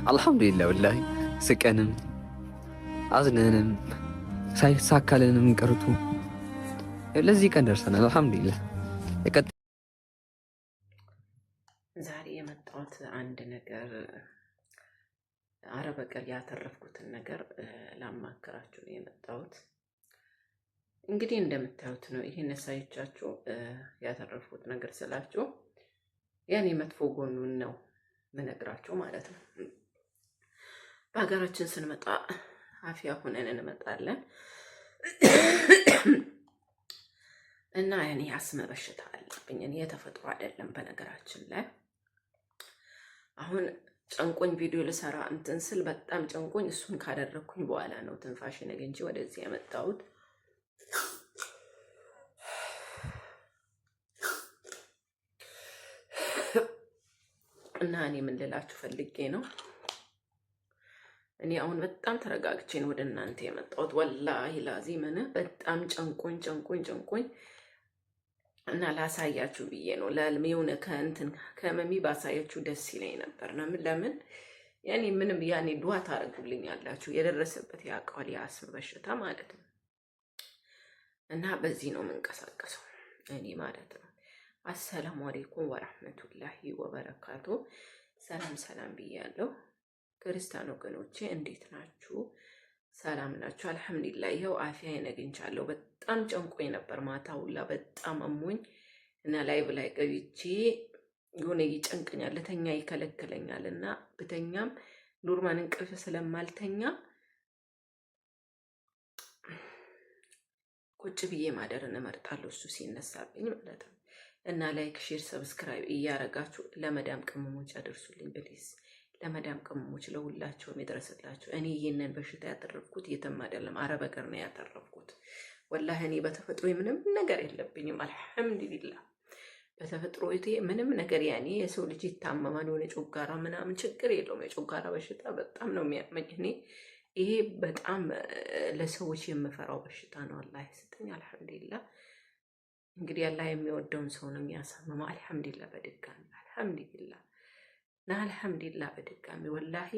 አልሐምዱሊላህ ወላሂ ስቀንም አዝነንም ሳይሳካልንም ቀርቶ ለዚህ ቀን ደርሰናል። አልሐምዱሊላህ። ዛሬ የመጣሁት አንድ ነገር አረበቀል ያተረፍኩትን ነገር ላማከራችሁ ነው የመጣሁት። እንግዲህ እንደምታዩት ነው። ይሄን ሳይቻችሁ ያተረፍኩት ነገር ስላችሁ ያኔ መጥፎ ጎኑን ነው ምነግራችሁ ማለት ነው። በሀገራችን ስንመጣ አፍያ ሆነን እንመጣለን እና ያኔ አስመ በሽታ አለብኝ። እኔ የተፈጥሮ አይደለም በነገራችን ላይ አሁን ጨንቆኝ ቪዲዮ ልሰራ እንትን ስል በጣም ጨንቆኝ እሱን ካደረኩኝ በኋላ ነው ትንፋሽን አግኝቼ ወደዚህ ያመጣሁት። እና እኔ ምን ልላችሁ ፈልጌ ነው፣ እኔ አሁን በጣም ተረጋግቼ ነው ወደ እናንተ የመጣሁት። ወላሂ ላዚም በጣም ጨንቆኝ እና ላሳያችሁ ብዬ ነው። ለልሜውን ከእንትን ከመሚ ባሳያችሁ ደስ ይለኝ ነበር። ለምን ያኔ ምንም ያኔ ዱዓ ታደርጉልኛላችሁ የደረሰበት ያውቀዋል የአስም በሽታ ማለት ነው። እና በዚህ ነው የምንቀሳቀሰው እኔ ማለት ነው። አሰላሙ አለይኩም ወራህመቱላሂ ወበረካቱ። ሰላም ብያለሁ። ክርስቲያን ወገኖቼ እንዴት ናችሁ? ሰላም ናችሁ? አልሐምዱሊላህ። ይኸው አፊያዬን አግኝቻለሁ። በጣም ጨንቆኝ ነበር ማታ ሁላ በጣም አሞኝ እና ላይቭ ላይ ገብቼ የሆነ ይጨንቀኛል፣ ልተኛ ይከለክለኛል እና ብተኛም ኖርማል እንቅልፍ ስለማልተኛ ቁጭ ብዬ ማደርን እመርጣለሁ፣ እሱ ሲነሳብኝ ማለት ነው። እና ላይክ፣ ሼር፣ ሰብስክራይብ እያረጋችሁ ለመዳም ቅመሞች አደርሱልኝ ፕሊዝ። ለመዳም ቅመሞች ለሁላቸውም ይድረስላቸው። እኔ ይሄንን በሽታ ያተረፍኩት የትም አይደለም አረብ ሀገር ነው ያተረፍኩት። ወላሂ እኔ በተፈጥሮ ምንም ነገር የለብኝም አልሐምዱሊላህ። በተፈጥሮ ምንም ነገር ያኔ የሰው ልጅ ይታመማል የሆነ ጮጋራ ምናምን ችግር የለውም። የጮጋራ በሽታ በጣም ነው የሚያመኝ። እኔ ይሄ በጣም ለሰዎች የምፈራው በሽታ ነው። አላህ ይስጥኝ አልሐምዱሊላህ። እንግዲህ አላህ የሚወደውን ሰው ነው የሚያሳምመው። አልሐምዱሊላህ በድጋሚ አልሐምዱሊላህ እና አልሐምዱሊላህ በድጋሚ ወላሂ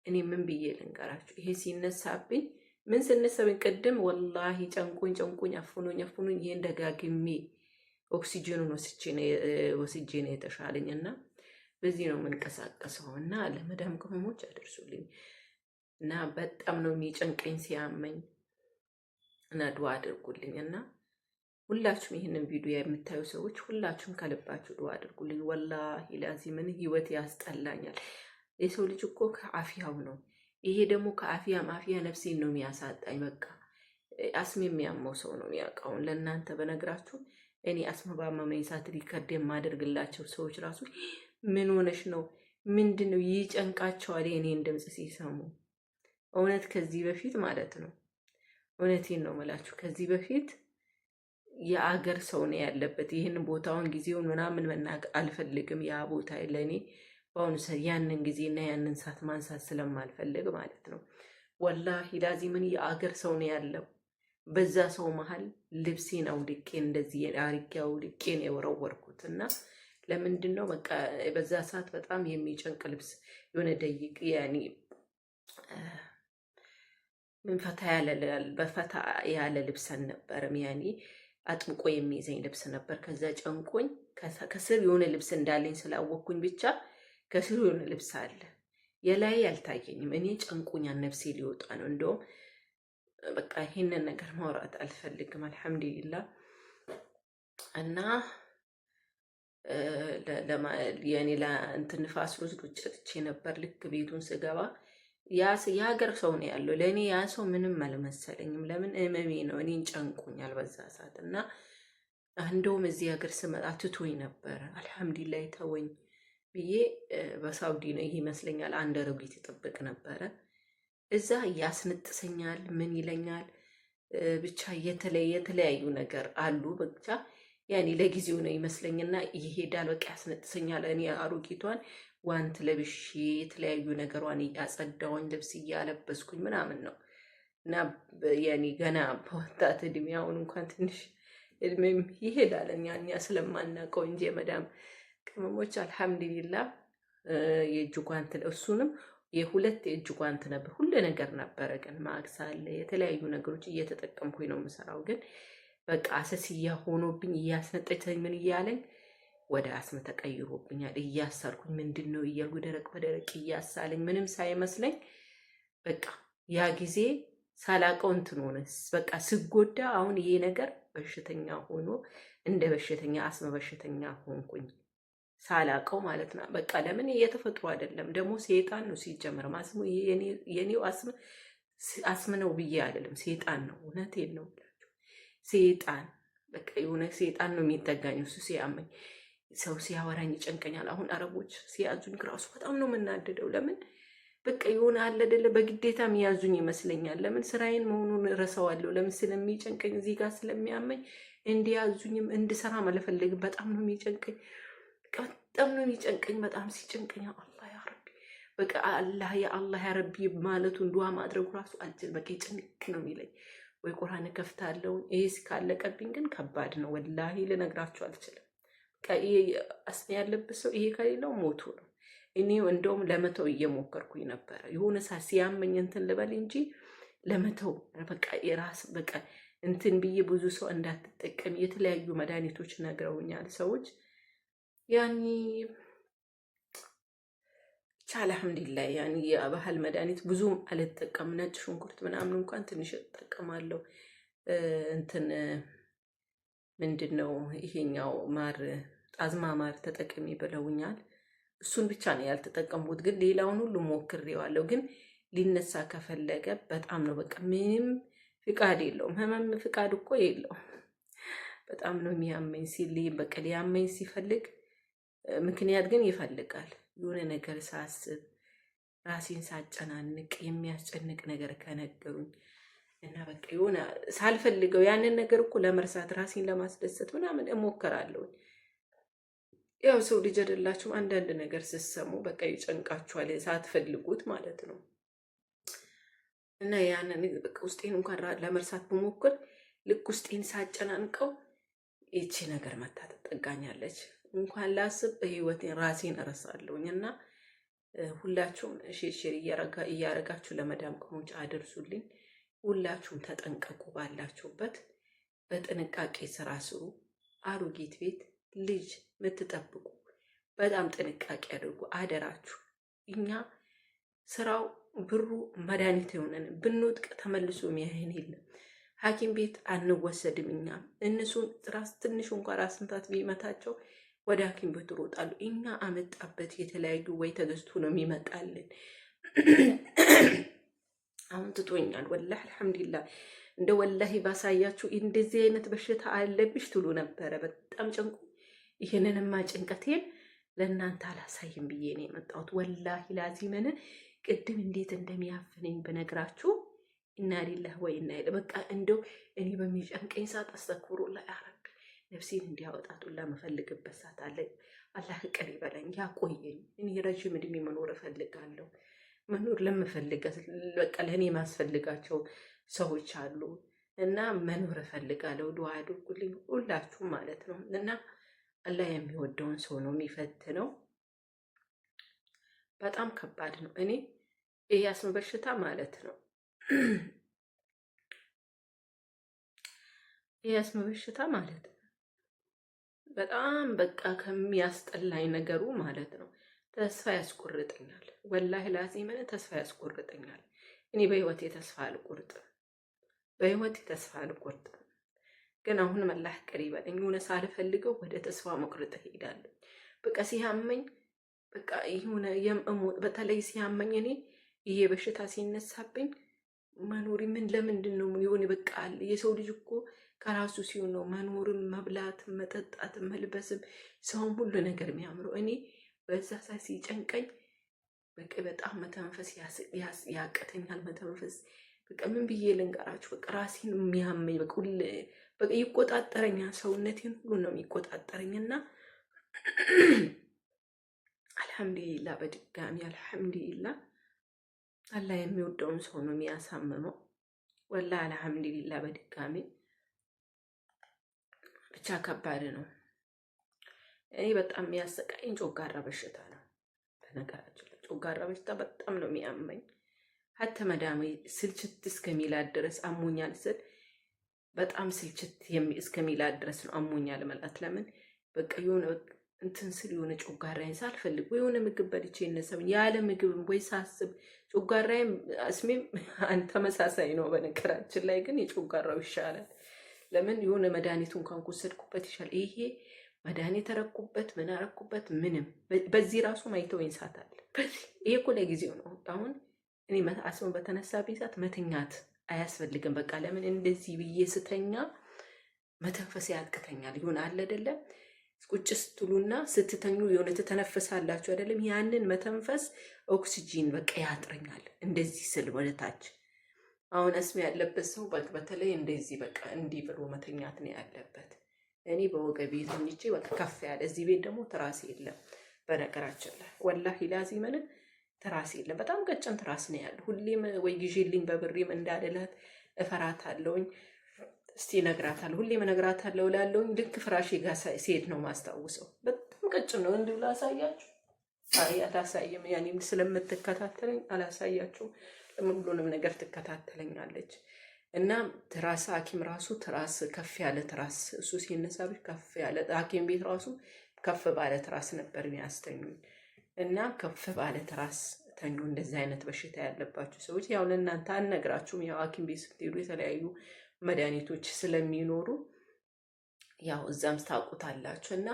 እኔ ምን ብዬ ልንገራችሁ? ይሄ ሲነሳብኝ ምን ስነሳብኝ ቅድም ወላሂ ጨንቁኝ አፍኑኝ ይሄን ደጋግሜ ኦክሲጅኑን ወስጄ ነው የተሻለኝ። እና በዚህ ነው የምንቀሳቀሰው። እና ለመዳም ቅመሞች አደርሱልኝ እና በጣም ነው የሚጨንቀኝ ሲያመኝ እና ዱዓ አድርጉልኝ። እና ሁላችሁም ይህንን ቪዲዮ የምታዩ ሰዎች ሁላችሁም ከልባችሁ ዱዓ አድርጉልኝ። ወላሂ ላዚምን ህይወት ያስጠላኛል። የሰው ልጅ እኮ ከአፊያው ነው። ይሄ ደግሞ ከአፊያ ነፍሴን ነው የሚያሳጣኝ። በቃ አስም የሚያመው ሰው ነው የሚያውቀው። ለእናንተ በነግራችሁ እኔ አስም ባመመኝ ሰዓት ሪከርድ የማደርግላቸው ሰዎች ራሱ ምን ሆነሽ ነው ምንድን ነው ይጨንቃቸዋል የእኔን ድምፅ ሲሰሙ። እውነት ከዚህ በፊት ማለት ነው እውነቴን ነው የምላችሁ ከዚህ በፊት የአገር ሰው ነው ያለበት። ይህን ቦታውን ጊዜውን ምናምን መናገር አልፈልግም። ያ ቦታ ለእኔ በአሁኑ ሰዓት ያንን ጊዜና ያንን ሰዓት ማንሳት ስለማልፈልግ ማለት ነው። ወላሂ ላዚምን የአገር ሰው ነው ያለው። በዛ ሰው መሀል ልብሴን አውልቄ እንደዚህ አርጌ አውልቄ ነው የወረወርኩት። እና ለምንድን ነው በቃ በዛ ሰዓት በጣም የሚጨንቅ ልብስ የሆነ ደይቅ ያኔ ምን በፈታ ያለ ልብሰን ነበርም ያኔ አጥብቆ የሚይዘኝ ልብስ ነበር። ከዛ ጨንቆኝ ከስር የሆነ ልብስ እንዳለኝ ስላወቅኩኝ ብቻ ከስር የሆነ ልብስ አለ የላይ አልታየኝም። እኔ ጨንቆኛል፣ ነፍሴ ሊወጣ ነው። እንደውም በቃ ይሄንን ነገር ማውራት አልፈልግም። አልሐምዱሊላህ። እና የኔ እንትን ንፋስ ወስዶ ጨጥቼ ነበር። ልክ ቤቱን ስገባ የሀገር ሰው ነው ያለው። ለእኔ ያ ሰው ምንም አልመሰለኝም። ለምን እመሜ ነው እኔን ጨንቆኛል በዛ ሰዓት። እና እንደውም እዚህ ሀገር ስመጣ ትቶኝ ነበረ። አልሐምዱሊላህ ተወኝ ብዬ በሳውዲ ነው ይመስለኛል አንድ አረቢት ይጠብቅ ነበረ። እዛ ያስነጥሰኛል ምን ይለኛል ብቻ የተለያዩ ነገር አሉ። ብቻ ያኔ ለጊዜው ነው ይመስለኝና ይሄዳል። በቃ ያስነጥሰኛል። እኔ አሮጊቷን ዋንት ለብሼ የተለያዩ ነገሯን እያጸዳውኝ ልብስ እያለበስኩኝ ምናምን ነው። እና ያኔ ገና በወጣት እድሜ አሁን እንኳን ትንሽ እድሜም ይሄዳል እኛ ስለማናውቀው እንጂ የመዳም ቅመሞች አልሐምዱሊላህ የእጅ ጓንት እሱንም የሁለት እጅ ጓንት ነበር፣ ሁሉ ነገር ነበረ። ግን ማክስ አለ፣ የተለያዩ ነገሮች እየተጠቀምኩኝ ነው የምሰራው። ግን በቃ አሰስያ ሆኖብኝ እያስነጠተኝ ምን እያለኝ ወደ አስም ተቀይሮብኛል። እያሳልኩኝ ምንድን ነው እያልኩ ደረቅ በደረቅ እያሳለኝ ምንም ሳይመስለኝ በቃ ያ ጊዜ ሳላቀው እንትን ሆነ። በቃ ስጎዳ አሁን ይሄ ነገር በሽተኛ ሆኖ እንደ በሽተኛ አስም በሽተኛ ሆንኩኝ ሳላቀው ማለት ነው። በቃ ለምን የተፈጥሮ አይደለም ደግሞ ሴጣን ነው ሲጀመር ማስሙ። የኔው አስም ነው ብዬ አይደለም ሴጣን ነው። እውነቴን ነው ብላችሁ ሴጣን በቃ የሆነ ሴጣን ነው የሚጠጋኝ። እሱ ሲያመኝ ሰው ሲያወራኝ ይጨንቀኛል። አሁን አረቦች ሲያዙኝ ራሱ በጣም ነው የምናደደው። ለምን በቃ የሆነ አለ አይደለ በግዴታ የሚያዙኝ ይመስለኛል። ለምን ስራዬን መሆኑን እረሳዋለሁ። ለምን ስለሚጨንቀኝ እዚህ ጋር ስለሚያመኝ እንዲያዙኝም እንድሰራ መለፈልግ በጣም ነው የሚጨንቀኝ። በጣም ነው የሚጨንቀኝ። በጣም ሲጨንቀኝ አላህ ያ ረቢ በቃ አላህ ያ አላህ ያ ረቢ ማለቱን ዱዓ ማድረጉ ራሱ አልችል። በቃ ጭንቅ ነው የሚለኝ። ወይ ቁርአን ከፍታለሁ። ይሄ ካለቀብኝ ግን ከባድ ነው ወላሂ ልነግራችሁ አልችልም። በቃ ይሄ አስም ያለበት ሰው ይሄ ከሌለው ሞቱ ነው። እኔ እንደውም ለመተው እየሞከርኩኝ ነበረ። የሆነ ሰዓት ሲያመኝ እንትን ልበል እንጂ ለመተው በቃ የራስ በቃ እንትን ብዬ ብዙ ሰው እንዳትጠቀም የተለያዩ መድኃኒቶች ነግረውኛል ሰዎች። ያኒ አልሐምዱሊላህ ያኒ የባህል መድኃኒት ብዙም አልጠቀም። ነጭ ሽንኩርት ምናምን እንኳን ትንሽ እጠቀማለሁ። እንትን ምንድነው ይሄኛው ማር ጣዝማ ማር ተጠቅሚ ብለውኛል። እሱን ብቻ ነው ያልተጠቀምኩት። ግን ሌላውን ሁሉ ሞክሬዋለሁ። ግን ሊነሳ ከፈለገ በጣም ነው በቃ ምንም ፍቃድ የለውም። ህመም ፍቃድ እኮ የለውም። በጣም ነው የሚያመኝ ሲል በቃ ሊያመኝ ሲፈልግ ምክንያት ግን ይፈልጋል። የሆነ ነገር ሳስብ ራሴን ሳጨናንቅ የሚያስጨንቅ ነገር ከነገሩኝ እና በቃ የሆነ ሳልፈልገው ያንን ነገር እኮ ለመርሳት ራሴን ለማስደሰት ምናምን እሞክራለሁ። ያው ሰው ልጅ አይደላችሁም። አንዳንድ ነገር ስትሰሙ በቃ ይጨንቃችኋል ሳትፈልጉት ማለት ነው። እና ያንን በቃ ውስጤን እንኳን ለመርሳት ብሞክር ልክ ውስጤን ሳጨናንቀው ይቺ ነገር መታ ትጠጋኛለች። እንኳን ላስብ በህይወቴን ራሴን እረሳለሁኝ። እና ሁላችሁም ሼር እያረጋችሁ ለመዳም ቅሞች አደርሱልኝ። ሁላችሁም ተጠንቀቁ። ባላችሁበት በጥንቃቄ ስራ ስሩ። አሮጊት ቤት ልጅ የምትጠብቁ በጣም ጥንቃቄ አድርጉ አደራችሁ። እኛ ስራው ብሩ መድኃኒት የሆነን ብንወድቅ ተመልሶ የሚያህን የለም። ሐኪም ቤት አንወሰድም። እኛም እነሱን ራስ ትንሽ እንኳን ራስ ምታት ቢመታቸው ወደ ሐኪም ቤት ይሮጣሉ። እኛ አመጣበት የተለያዩ ወይ ተገዝቶ ነው የሚመጣልን። አሁን ትቶኛል ወላሂ አልሐምዱሊላህ። እንደ ወላሂ ባሳያችሁ እንደዚህ አይነት በሽታ አለብሽ ትሉ ነበረ። በጣም ጨንቁ። ይህንንማ ጭንቀቴን ለእናንተ አላሳይም ብዬ ነው የመጣሁት። ወላሂ ላዚመን ቅድም እንዴት እንደሚያፍነኝ በነግራችሁ ኢና ሊላህ ወይ ኢና ኢለይሂ በቃ እንደው እኔ በሚጨንቀኝ ሰዓት አስተክብሩላህ ያ ረቢ ነፍሴን እንዲያወጣቱላ መፈልግበት ሰዓት አለ። አላህ ቅር ይበለኝ ያቆየኝ። እኔ ረጅም እድሜ መኖር እፈልጋለሁ። መኖር ለምፈልገት በቃ ለእኔ ማስፈልጋቸው ሰዎች አሉ እና መኖር እፈልጋለሁ። ዱዓ አድርጉልኝ ሁላችሁም ማለት ነው። እና አላህ የሚወደውን ሰው ነው የሚፈትነው። በጣም ከባድ ነው። እኔ ይሄ አስም በሽታ ማለት ነው ይሄ አስም በሽታ ማለት ነው በጣም በቃ ከሚያስጠላኝ ነገሩ ማለት ነው ተስፋ ያስቆርጠኛል። ወላሂ ላዚም ተስፋ ያስቆርጠኛል። እኔ በህይወቴ ተስፋ አልቆርጥም። በህይወቴ ተስፋ አልቆርጥም። ግን አሁን አላህ ቅር ይበለኝ። የሆነ ሳልፈልገው ወደ ተስፋ መቁረጥ እሄዳለሁ። በቃ ሲያመኝ በቃ የሆነ የምሞት በተለይ ሲያመኝ እኔ ይሄ በሽታ ሲነሳብኝ መኖሪ ምን ለምንድን ነው የሆነ በቃ የሰው ልጅ እኮ ከራሱ ሲሆን ነው መኖርም መብላትም መጠጣትም መልበስም ሰውም ሁሉ ነገር የሚያምረው። እኔ በዛ ሰዓት ሲጨንቀኝ በቃ በጣም መተንፈስ ያቅተኛል። መተንፈስ በቃ ምን ብዬ ልንገራችሁ። በቃ ራሴን የሚያመኝ በቃ ይቆጣጠረኛል። ሰውነቴን ሁሉ ነው የሚቆጣጠረኝና አልሐምዱሊላህ በድጋሚ አልሐምዱሊላህ። አላህ የሚወደውን ሰው ነው የሚያሳምመው። ወላሂ አልሐምዱሊላህ በድጋሚ ብቻ ከባድ ነው። እኔ በጣም የሚያሰቃኝ ጮጋራ በሽታ ነው። በነገራችን ላይ ጮጋራ በሽታ በጣም ነው የሚያመኝ። ሀተ መዳሜ ስልችት እስከሚላት ድረስ አሞኛል ስል በጣም ስልችት እስከሚላት ድረስ ነው አሞኛል ማለት። ለምን በቃ የሆነ እንትን ስል የሆነ ጮጋራዬን ሳልፈልግ ወይ የሆነ ምግብ በልቼ ይነሳብኝ ያለ ምግብ ወይ ሳስብ ጮጋራዬም አስሜም ተመሳሳይ ነው። በነገራችን ላይ ግን የጮጋራው ይሻላል። ለምን የሆነ መድኃኒቱ እንኳን ከወሰድኩበት ይሻል። ይሄ መድኃኒት ተረኩበት ምን አረኩበት ምንም በዚህ ራሱ ማይተወኝ ሰዓት አለ። ይሄ እኮ ለጊዜው ነው። አሁን እኔ አስም በተነሳብኝ ሰዓት መተኛት አያስፈልግም። በቃ ለምን እንደዚህ ብዬ ስተኛ መተንፈስ ያቅተኛል። ይሆን አለ አይደለም ቁጭ ስትሉና ስትተኙ የሆነ ትተነፍሳላችሁ አይደለም? ያንን መተንፈስ ኦክሲጂን በቃ ያጥረኛል። እንደዚህ ስል ወደታች አሁን አስም ያለበት ሰው በተለይ እንደዚህ በቃ እንዲህ ብሎ መተኛት ነው ያለበት። እኔ በወገቤ ተኝቼ በቃ ከፍ ያለ እዚህ ቤት ደግሞ ትራስ የለም። በነገራችን ላይ ወላሂ ላዚምን ትራስ የለም። በጣም ቀጭን ትራስ ነው ያለው። ሁሌም ወይ ግዢልኝ በብሬም እንዳልላት እፈራታለሁኝ። እስቲ እነግራታለሁ፣ ሁሌም እነግራታለሁ እላለሁኝ። ልክ ፍራሼ ጋር ሲሄድ ነው ማስታውሰው። በጣም ቀጭን ነው። እንዲሁ ላሳያችሁ። አይ አላሳየም። ያኔም ስለምትከታተለኝ አላሳያችሁም። ሁሉንም ነገር ትከታተለኛለች። እና ትራስ ሐኪም ራሱ ትራስ ከፍ ያለ ትራስ እሱ ሲነሳብሽ ከፍ ያለ ሐኪም ቤት ራሱ ከፍ ባለ ትራስ ነበር የሚያስተኙኝ። እና ከፍ ባለ ትራስ ተኙ። እንደዚህ አይነት በሽታ ያለባችሁ ሰዎች ያው ለእናንተ አልነግራችሁም። ያው ሐኪም ቤት ስትሄዱ የተለያዩ መድኃኒቶች ስለሚኖሩ ያው እዛም ታውቁታላችሁ። እና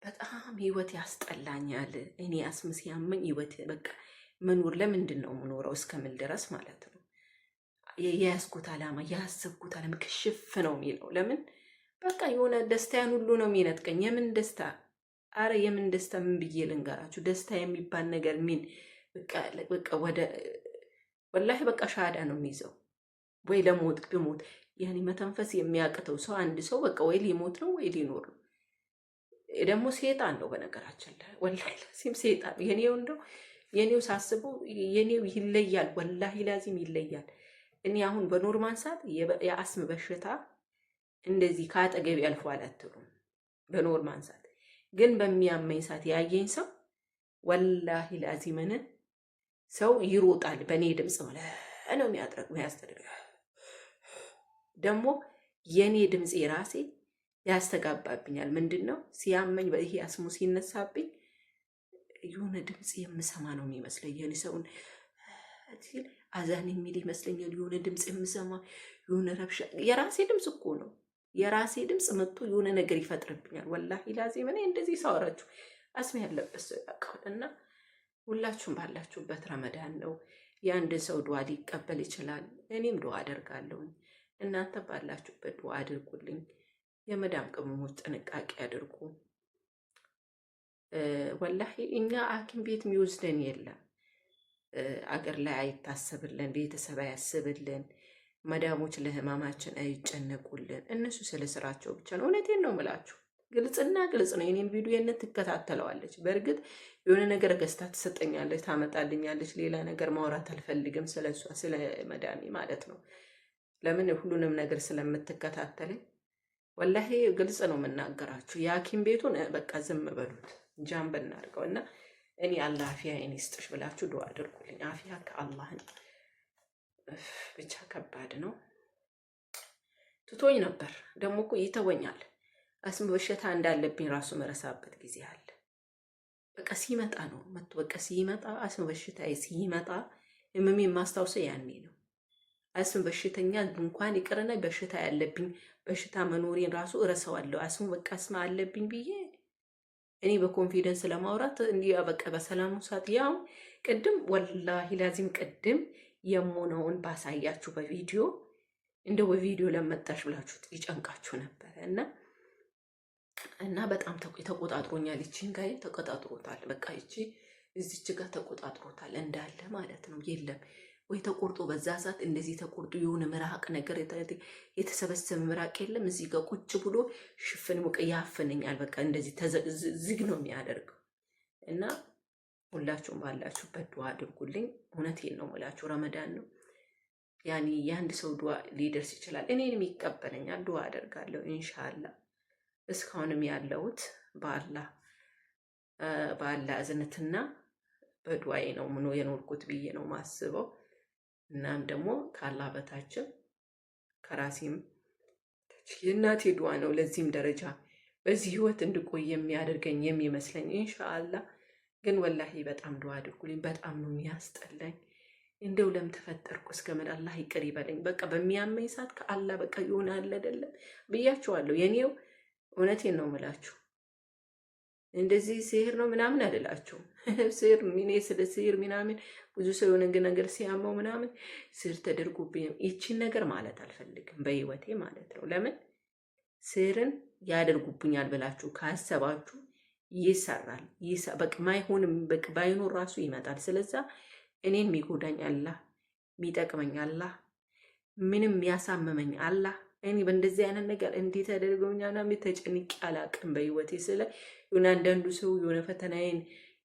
በጣም ህይወት ያስጠላኛል። እኔ አስም ሲያመኝ ህይወት በቃ መኖር ለምንድን ነው የምኖረው እስከምል ድረስ ማለት ነው። የያዝኩት ዓላማ ያሰብኩት ዓላማ ክሽፍ ነው የሚለው። ለምን በቃ የሆነ ደስታያን ሁሉ ነው የሚነጥቀኝ። የምን ደስታ? አረ የምን ደስታ? ምን ብዬ ልንገራችሁ? ደስታ የሚባል ነገር ምን በቃ ወላሂ በቃ ሻዳ ነው የሚይዘው። ወይ ለሞት ብሞት ያኔ መተንፈስ የሚያቅተው ሰው አንድ ሰው በቃ ወይ ሊሞት ነው ወይ ሊኖር ነው። ደግሞ ሴጣን ነው በነገራችን ላይ ወላሂ ላዚም ሴጣን። የኔው ሳስበው የኔው ይለያል። ወላሂ ላዚም ይለያል። እኔ አሁን በኖርማል ሰዓት የአስም በሽታ እንደዚህ ከአጠገብ ያልፏል አትሉም። በኖርማል ሰዓት ግን በሚያመኝ ሰዓት ያየኝ ሰው ወላሂ ላዚምን ሰው ይሮጣል። በእኔ ድምፅ ነው የሚያስደርግ። ደግሞ የኔ ድምፅ የራሴ ያስተጋባብኛል። ምንድን ነው ሲያመኝ ይሄ አስሙ ሲነሳብኝ የሆነ ድምፅ የምሰማ ነው የሚመስለኝ። የሆነ ሰውን አዛን የሚል ይመስለኛል። የሆነ ድምፅ የምሰማ የሆነ ረብሻ። የራሴ ድምፅ እኮ ነው። የራሴ ድምፅ መጥቶ የሆነ ነገር ይፈጥርብኛል። ወላሂ ላዚም እኔ እንደዚህ ሳወራችሁ አስም ያለበት ሰው ያውቃል። እና ሁላችሁም ባላችሁበት ረመዳን ነው። የአንድ ሰው ዱዓ ሊቀበል ይችላል። እኔም ዱዓ አደርጋለሁኝ። እናንተ ባላችሁበት ዱዓ አድርጉልኝ። የመዳም ቅመሞች ጥንቃቄ አድርጉ። ወላሂ እኛ ሐኪም ቤት የሚወስደን የለም። አገር ላይ አይታሰብልን፣ ቤተሰብ አያስብልን፣ መዳሞች ለህማማችን አይጨነቁልን። እነሱ ስለ ስራቸው ብቻ ነው። እውነቴን ነው የምላችሁ። ግልጽና ግልጽ ነው። የኔን ቪዲዮ የነት ትከታተለዋለች። በእርግጥ የሆነ ነገር ገዝታ ትሰጠኛለች፣ ታመጣልኛለች። ሌላ ነገር ማውራት አልፈልግም ስለሷ፣ ስለ መዳሜ ማለት ነው። ለምን ሁሉንም ነገር ስለምትከታተለኝ ወላሂ ግልጽ ነው የምናገራችሁ። የሐኪም ቤቱን በቃ ዝም በሉት፣ ጃም ብናርገው እና እኔ አላህ አፊያዬን ይስጥሽ ብላችሁ ዱዓ አድርጉልኝ። አፊያ ከአላህ ነው። ብቻ ከባድ ነው። ትቶኝ ነበር ደግሞ እኮ ይተወኛል። አስም በሽታ እንዳለብኝ ራሱ መረሳበት ጊዜ አለ። በቃ ሲመጣ ነው በቃ ሲመጣ አስም በሽታ ሲመጣ ህመሜ የማስታውሰው ያኔ ነው። አስም በሽተኛ እንኳን ይቅርና በሽታ ያለብኝ በሽታ መኖሬን ራሱ እረሳዋለሁ። አስሙ በቃ አስም አለብኝ ብዬ እኔ በኮንፊደንስ ለማውራት እንዲህ በቃ በሰላሙ ሰዓት ያው ቅድም ወላሂ ላዚም ቅድም የሞነውን ባሳያችሁ በቪዲዮ እንደው በቪዲዮ ለመጣሽ ብላችሁ ይጨንቃችሁ ነበር እና በጣም ተቆጣጥሮኛል። ይቺን ጋር ተቆጣጥሮታል። በቃ ይቺ እዚች ጋር ተቆጣጥሮታል እንዳለ ማለት ነው። የለም ወይ ተቆርጦ በዛ ሰዓት እንደዚህ ተቆርጦ የሆነ ምራቅ ነገር የተሰበሰበ ምራቅ የለም። እዚህ ጋር ቁጭ ብሎ ሽፍን ሙቀ ያፍነኛል። በቃ እንደዚህ ዝግ ነው የሚያደርገው። እና ሁላችሁም ባላችሁበት ዱዓ አድርጉልኝ። እውነቴን ነው የምላችሁ፣ ረመዳን ነው። ያኔ የአንድ ሰው ዱዓ ሊደርስ ይችላል። እኔንም ይቀበለኛል። ዱዓ አደርጋለሁ ኢንሻአላህ። እስካሁንም ያለሁት በአላህ እዝነትና በዱዓዬ ነው ምን የኖርኩት ብዬ ነው ማስበው። እናም ደግሞ ከአላህ በታችም ከራሴም የእናቴ ዱዓ ነው ለዚህም ደረጃ በዚህ ህይወት እንድቆይ የሚያደርገኝ የሚመስለኝ ኢንሻአላህ። ግን ወላሂ በጣም ዱዓ አድርጉልኝ። በጣም ነው የሚያስጠላኝ። እንደው ለምን ተፈጠርኩ እስከምን አላህ ይቅር ይበለኝ። በቃ በሚያመኝ ሰዓት ከአላህ በቃ ይሆናል አይደለም ብያችኋለሁ። የኔው እውነቴን ነው የምላችሁ። እንደዚህ ሲህር ነው ምናምን አይደላችሁም። ሲህር ምን ስለ ሲህር ምናምን ብዙ ሰው የሆነ ነገር ሲያመው ምናምን ሲህር ተደርጎብኝ ይቺን ነገር ማለት አልፈልግም በህይወቴ ማለት ነው። ለምን ሲህርን ያደርጉብኛል ብላችሁ ካሰባችሁ ይሰራል። በቃ ማይሆንም በቃ ባይኖር ራሱ ይመጣል። ስለዛ እኔን የሚጎዳኝ አላህ፣ የሚጠቅመኝ አላህ፣ ምንም ያሳመመኝ አላህ። እኔ በእንደዚህ አይነት ነገር እንዴት ያደርገውኛና ተጨንቄ አላቅም በህይወቴ። ስለ የሆነ አንዳንዱ ሰው የሆነ ፈተናዬን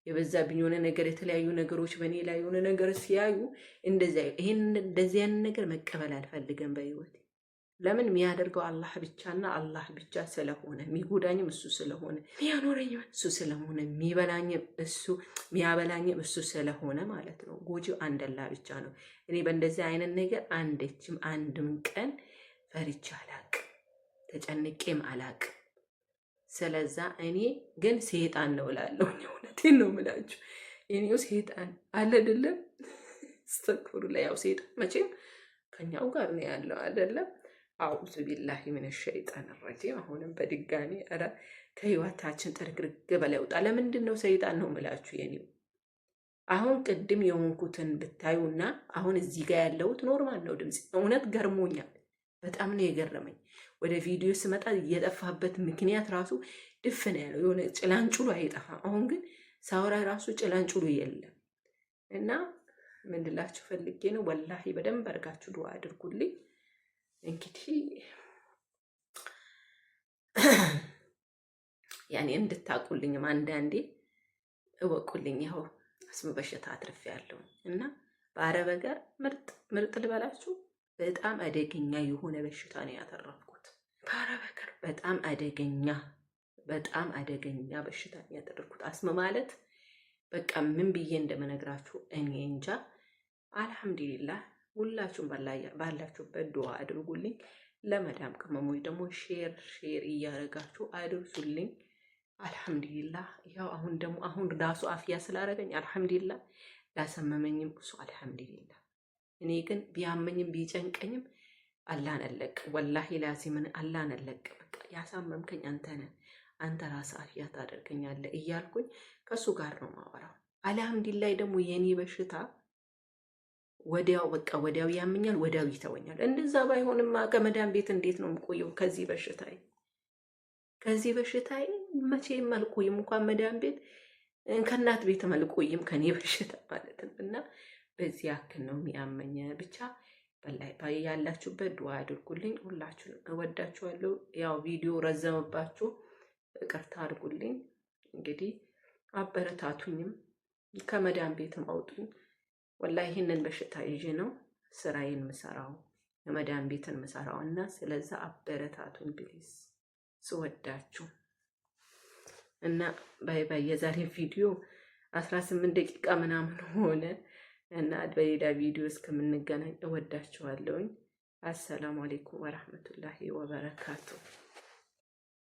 የበዛብኝ የሆነ ነገር የተለያዩ ነገሮች በእኔ ላይ የሆነ ነገር ሲያዩ እንደዚህ አይነት ነገር መቀበል አልፈልግም በህይወቴ። ለምን የሚያደርገው አላህ ብቻና አላህ ብቻ ስለሆነ፣ የሚጎዳኝም እሱ ስለሆነ፣ የሚያኖረኝም እሱ ስለሆነ፣ የሚያበላኝም እሱ ስለሆነ ማለት ነው። ጎጂው አንድ አላህ ብቻ ነው። እኔ በእንደዚህ አይነት ነገር አንድም ቀን ፈርቼ አላቅም፣ ተጨንቄም አላቅም። ስለዛ እኔ ግን ሰይጣን ነው እላለሁ። እውነቴን ነው የምላችሁ። የኔው ሰይጣን አለ አይደለም። ስተክሩ ላይ ያው ሰይጣን መቼም ከኛው ጋር ነው ያለው አይደለም። አውዙ ቢላሂ ሚነ ሸይጣን ረጂም። አሁንም በድጋሚ ኧረ ከህይወታችን ጥርግርግ በላይ ውጣ። ለምንድን ነው ሰይጣን ነው የምላችሁ? የኔው አሁን ቅድም የሆንኩትን ብታዩና አሁን እዚህ ጋር ያለሁት ኖርማል ነው ድምጽ። እውነት ገርሞኛል። በጣም ነው የገረመኝ። ወደ ቪዲዮ ስመጣ የጠፋበት ምክንያት ራሱ ድፍን ያለው የሆነ ጭላንጭሉ አይጠፋም። አሁን ግን ሳውራ ራሱ ጭላንጭሉ የለም። እና ምን ልላችሁ ፈልጌ ነው፣ ወላሂ በደንብ አድርጋችሁ ዱዓ አድርጉልኝ። እንግዲህ ያኔ እንድታቁልኝም አንዳንዴ እወቁልኝ። ያው አስም በሽታ አትርፌያለሁ እና በአረብ ሀገር ምርጥ ልበላችሁ በጣም አደገኛ የሆነ በሽታ ነው ያተረፍኩት። በአረብ ሀገር በጣም አደገኛ በሽታ ነው ያተረፍኩት። አስም ማለት በቃ ምን ብዬ እንደምነግራችሁ እኔ እንጃ። አልሐምዱሊላህ ሁላችሁም ባላችሁበት ዱዓ አድርጉልኝ። ለመዳም ቅመሞች ደግሞ ሼር እያደረጋችሁ አድርሱልኝ። አልሐምዱሊላህ ያው አሁን ራሱ አፍያ ስላደረገኝ አልሐምዱሊላህ፣ ላሰመመኝም እሱ አልሐምዱሊላህ። እኔ ግን ቢያመኝም ቢጨንቀኝም አላህን አልለቅም። ወላሂ ላዚምን አላህን አልለቅም። በቃ ያሳመምከኝ አንተ ነህ፣ አንተ ራስህ አፍያ ታደርገኛለህ እያልኩኝ ከሱ ጋር ነው ማወራው። አልሐምዱሊላህ ደግሞ የኔ በሽታ ወዲያው ያመኛል፣ ወዲያው ይተወኛል። እንደዛ ባይሆንማ ከመዳን ቤት እንዴት ነው የምቆየው? ከዚህ በሽታዬ መቼም አልቆይም። እንኳን መዳን ቤት ከእናት ቤት አልቆይም ከኔ በሽታ ማለት ነው። እና በዚህ ያክል ነው የሚያመኝ። ብቻ በላይ ያላችሁበት ዱዓ አድርጉልኝ። ሁላችሁንም እወዳችኋለሁ። ያው ቪዲዮ ረዘመባችሁ ይቅርታ አድርጉልኝ። እንግዲህ አበረታቱኝም፣ ከመዳን ቤትም አውጡኝ። ወላሂ ይህንን በሽታ ይዤ ነው ስራዬን ምሰራው የመዳን ቤትን ምሰራው እና ስለዛ አበረታቱኝ ፕሊዝ፣ ስወዳችሁ እና ባይ። የዛሬ ቪዲዮ 18 ደቂቃ ምናምን ሆነ እና በሌላ ቪዲዮ እስከምንገናኝ እወዳችኋለሁኝ። አሰላሙ አለይኩም ወራህመቱላሂ ወበረካቱ።